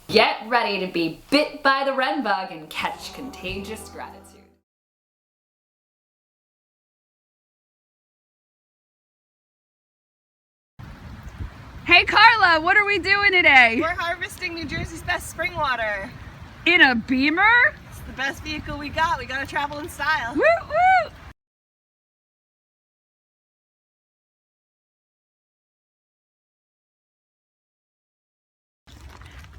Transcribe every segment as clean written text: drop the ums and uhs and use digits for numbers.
Get ready to be bit by the Ren bug and catch contagious gratitude. Hey Carla, what are we doing today? We're harvesting New Jersey's best spring water. In a Beamer? It's the best vehicle we got. We gotta travel in style. Woo woo!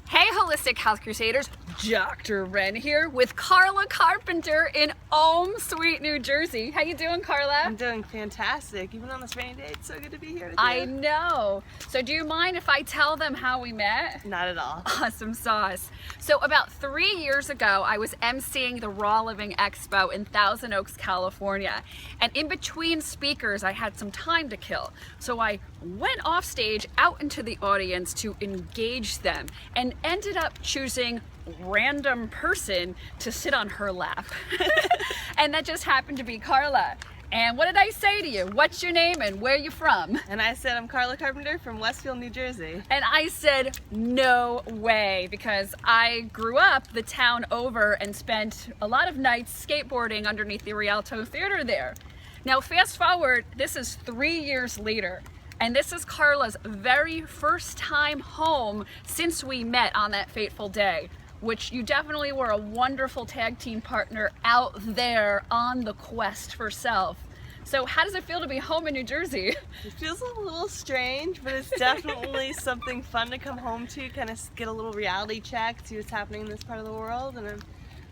Hey Holistic Health Crusaders, Dr. Ren here with Carla Carpenter in AUM Sweet New Jersey. How you doing, Carla? I'm doing fantastic. Even on this rainy day, it's so good to be here with you. I know. So do you mind if I tell them how we met? Not at all. Awesome sauce. So about 3 years ago, I was emceeing the Raw Living Expo in Thousand Oaks, California. And in between speakers, I had some time to kill. So I went off stage out into the audience to engage them and ended up choosing random person to sit on her lap. And that just happened to be Carla. And what did I say to you? What's your name and where you from? And I said, I'm Carla Carpenter from Westfield, New Jersey. And I said, no way, because I grew up the town over and spent a lot of nights skateboarding underneath the Rialto Theater there. Now fast forward, this is 3 years later. And this is Carla's very first time home since we met on that fateful day, which you definitely were a wonderful tag team partner out there on the quest for self. So how does it feel to be home in New Jersey? It feels a little strange, but it's definitely something fun to come home to, kind of get a little reality check, see what's happening in this part of the world, and I'm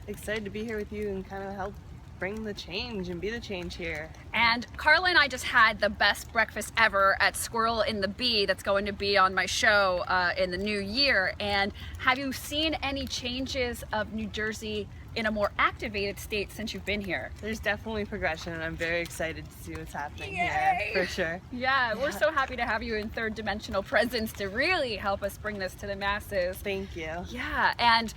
excited to be here with you and kind of help bring the change and be the change here. And Carla and I just had the best breakfast ever at Squirrel in the Bee that's going to be on my show in the new year. And have you seen any changes of New Jersey in a more activated state since you've been here? There's definitely progression, and I'm very excited to see what's happening Yay! here, for sure. Yeah, we're so happy to have you in third dimensional presence to really help us bring this to the masses. Thank you. Yeah, and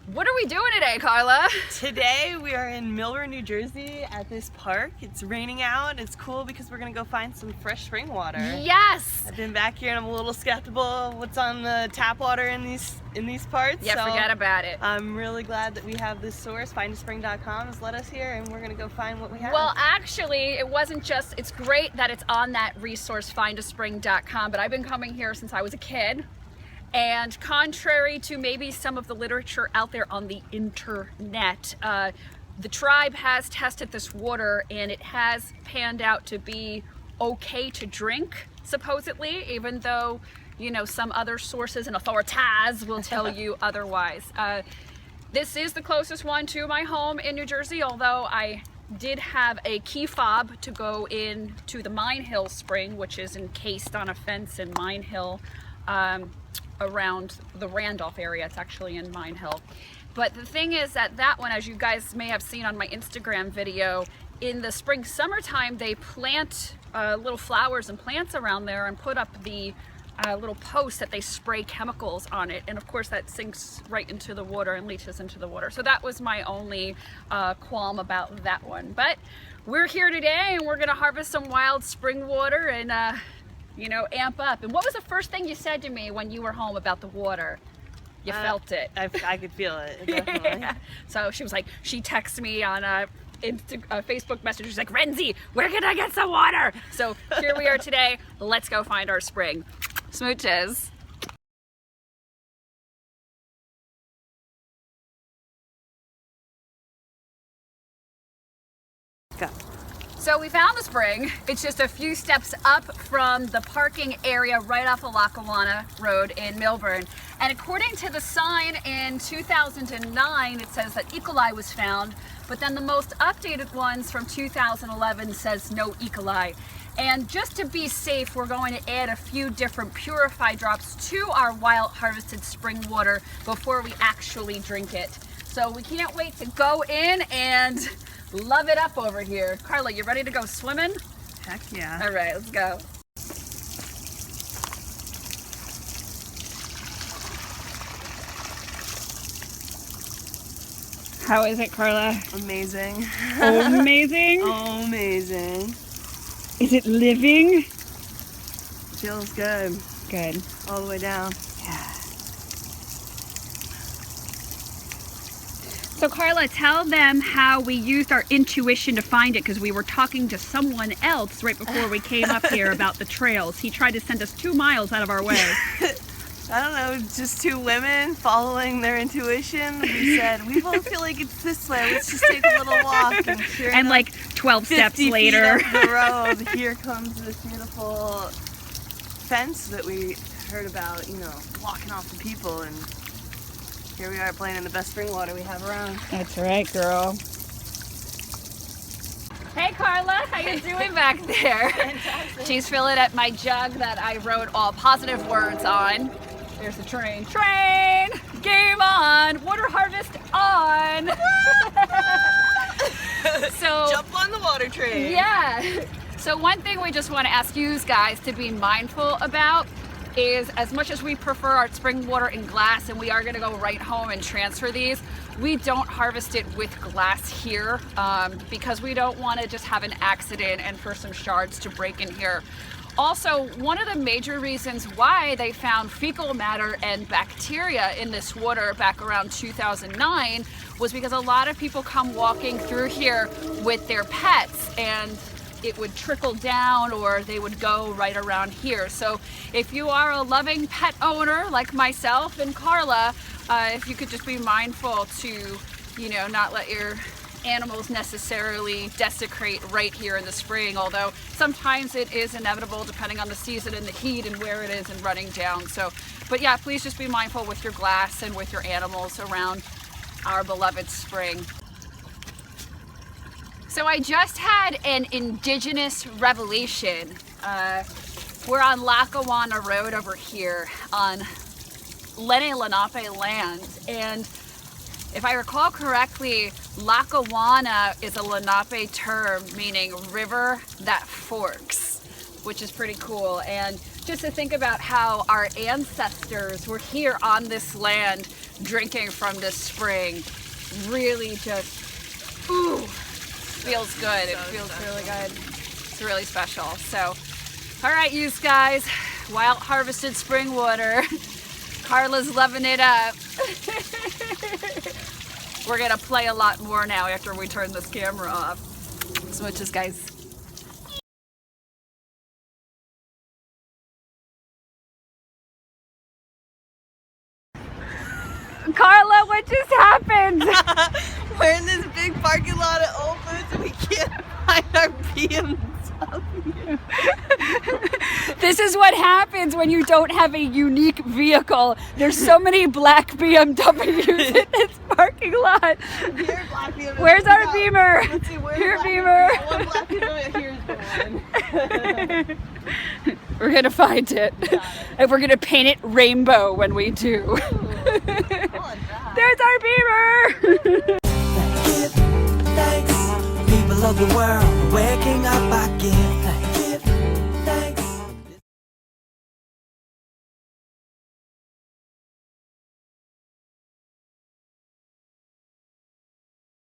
what are we doing today, Carla? Today we are in Milburn, New Jersey at this park. It's raining out. It's cool because we're gonna go find some fresh spring water. Yes! I've been back here and I'm a little skeptical of what's on the tap water in these parts. Yeah, so forget about it. I'm really glad that we have this source. Findaspring.com has led us here, and we're gonna go find what we have. Well, actually, it wasn't just, it's great that it's on that resource, findaspring.com, but I've been coming here since I was a kid. And contrary to maybe some of the literature out there on the internet, the tribe has tested this water and it has panned out to be okay to drink, supposedly, even though, you know, some other sources and authorities will tell you otherwise. This is the closest one to my home in New Jersey, although I did have a key fob to go in to the Mine Hill Spring, which is encased on a fence in Mine Hill. Around the Randolph area. It's actually in Mine Hill. But the thing is that one, as you guys may have seen on my Instagram video, in the spring summertime they plant little flowers and plants around there and put up the little posts that they spray chemicals on it, and of course that sinks right into the water and leaches into the water. So that was my only qualm about that one. But we're here today and we're gonna harvest some wild spring water and you know, amp up. And what was the first thing you said to me when you were home about the water? You felt it. I could feel it, definitely. Yeah. So she was like, she texted me on a Facebook message. She's like, Renzi, where can I get some water? So here we are today. Let's go find our spring. Smooches. Go. So we found the spring. It's just a few steps up from the parking area right off of Lackawanna Road in Milburn. And according to the sign in 2009, it says that E. coli was found, but then the most updated ones from 2011 says no E. coli. And just to be safe, we're going to add a few different purify drops to our wild harvested spring water before we actually drink it. So we can't wait to go in and love it up over here. Carla, you ready to go swimming? Heck yeah. All right, let's go. How is it, Carla? Amazing. Amazing? Amazing. Is it living? Feels good. Good. All the way down. Yeah. So Carla, tell them how we used our intuition to find it, because we were talking to someone else right before we came up here about the trails. He tried to send us 2 miles out of our way. I don't know, just 2 women following their intuition. We said, we both feel like it's this way, let's just take a little walk. And, sure And enough, like 12 steps 50 later. feet up the road, here comes this beautiful fence that we heard about, you know, blocking off the people, and here we are playing in the best spring water we have around. That's right, girl. Hey Carla, how you doing back there? Fantastic. She's filling up my jug that I wrote all positive words on. There's the train. Train! Game on! Water harvest on! So Jump on the water train. yeah. So one thing we just want to ask you guys to be mindful about is, as much as we prefer our spring water in glass, and we are going to go right home and transfer these, we don't harvest it with glass here because we don't want to just have an accident and for some shards to break in here. Also, one of the major reasons why they found fecal matter and bacteria in this water back around 2009 was because a lot of people come walking through here with their pets, and it would trickle down, or they would go right around here. So if you are a loving pet owner like myself and Carla, if you could just be mindful to, you know, not let your animals necessarily desecrate right here in the spring, although sometimes it is inevitable depending on the season and the heat and where it is and running down. So, but yeah, please just be mindful with your glass and with your animals around our beloved spring. So I just had an indigenous revelation. We're on Lackawanna Road over here on Lenape land, and if I recall correctly, Lackawanna is a Lenape term meaning river that forks, which is pretty cool. And just to think about how our ancestors were here on this land drinking from this spring, really just, ooh, feels good. It feels really good. It's really special. So, all right, you guys, wild harvested spring water. Carla's loving it up. We're gonna play a lot more now after we turn this camera off. Smooches, guys. Carla, what just happened? We're in this big parking lot at Whole Foods and we can't find our BMW. This is what happens when you don't have a unique vehicle. There's so many black BMWs in this parking lot. Here, black BMW. Where's our Beamer? Let's see, where's Here, black Beamer. One black BMW. Here's the one. We're gonna find it. And we're gonna paint it rainbow when we do. There's our Beamer! Give thanks, people of the world, waking up I give